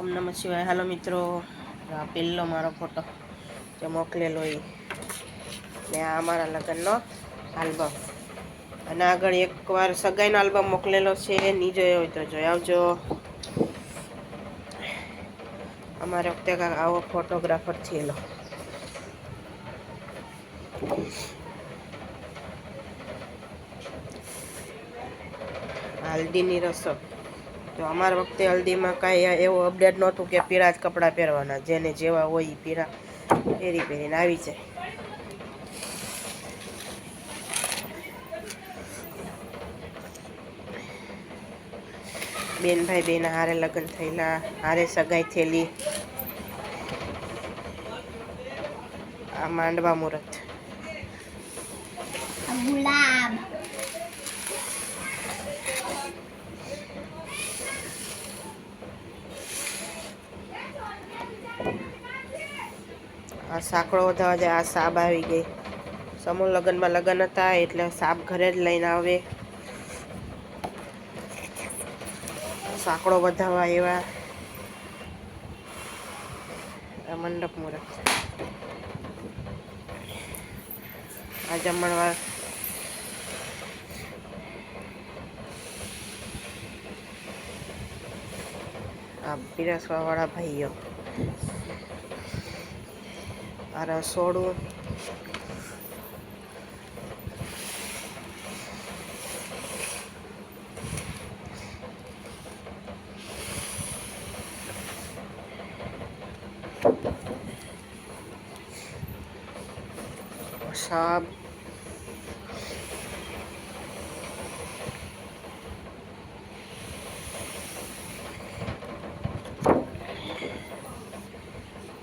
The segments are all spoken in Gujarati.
ઓમ નમઃ શિવાય. હાલો મિત્રો, આ પહેલો મારો ફોટો જે મોકલેલો એ ને આ અમારા લગ્નનો આલ્બમ, અને આગળ એકવાર સગાઈનો આલ્બમ મોકલેલો છે, નહીં જોયો હોય તો જોઈ આવજો. અમારે વખતે આવો ફોટોગ્રાફર થયેલો. હલ્દીની રસમ, તો અમારા વખતે હલ્દીમાં કાંઈ એવું અપડેટ નહોતું કે પીળા જ કપડાં પહેરવાના, જેને જેવા હોય એ પીળા પહેરીને આવી જાય. બેન ભાઈ બેન હારે લગ્ન થયેલા, હારે સગાઈ થયેલી. આ માંડવા મુહૂર્ત. ગુલાબ આ સાંકળો વધારવા જાય. આ સાબ આવી ગઈ. સમૂહ લગ્નમાં લગ્ન હતા એટલે સાબ ઘરે જ લઈને આવે. સાંકળો વધારવા એવા. આ મંડપ મુહૂર્ત. આ જમણવાર. આ પીરસવા વાળા ભાઈઓ. આ રસોડું. સાબ.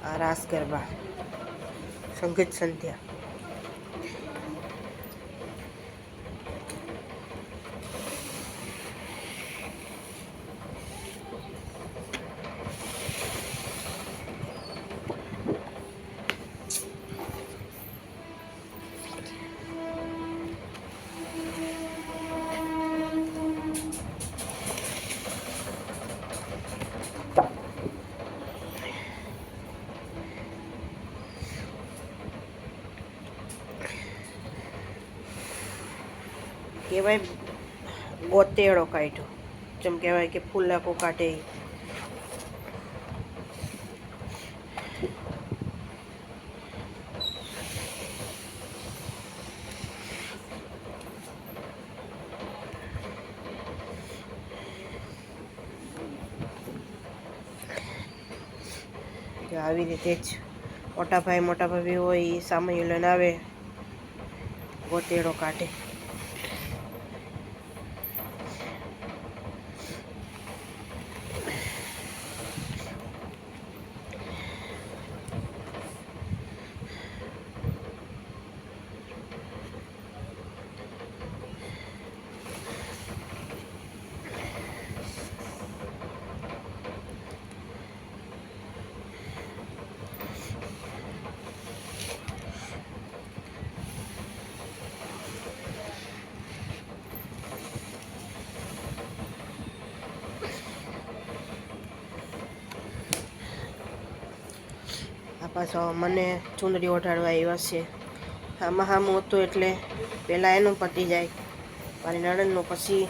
આ રાસ ગરબા, સંગીત સંધ્યા. કહેવાય ગોતેડો કાઢ્યો, જેમ કહેવાય કે ફૂલાકો કાઢે. આવી રીતે જ મોટા ભાઈ હોય એ સામે લઈને આવે, ગોતેડો કાઢે. આ પાછો મને ચૂંદડી ઓઢાડવા આવ્યા છે. આમાં હામું હતું એટલે પહેલાં એનું પતી જાય, મારી નણંદનું પછી.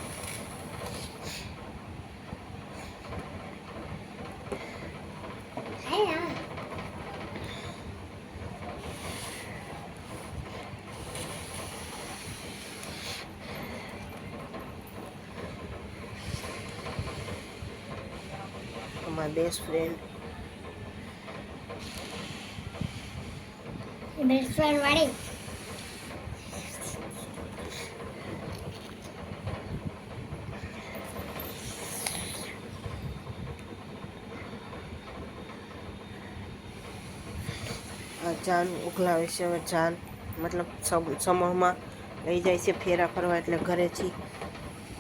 મારા બેસ્ટ ફ્રેન્ડ. બેસ્ટ ફ્રેન્ડ વાળી જાન ઉઘલાવે છે. હવે જાન મતલબ સમૂહમાં લઈ જાય છે ફેરા ફરવા, એટલે ઘરેથી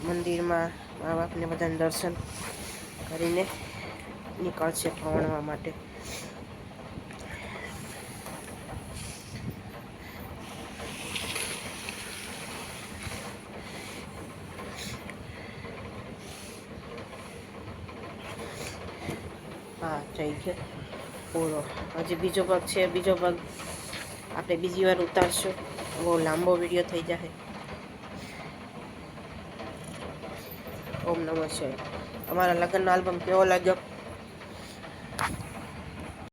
મંદિરમાં મા બાપને બધાને દર્શન કરીને નીકળશે ભણવા માટે. હા થઈ ગયો પૂરો. હજી બીજો ભાગ છે, બીજો ભાગ આપણે બીજી વાર ઉતારશું, બહુ લાંબો વિડીયો થઈ જશે. ઓમ નમઃ શિવાય. અમારા લગ્નનો આલ્બમ કેવો લાગ્યો?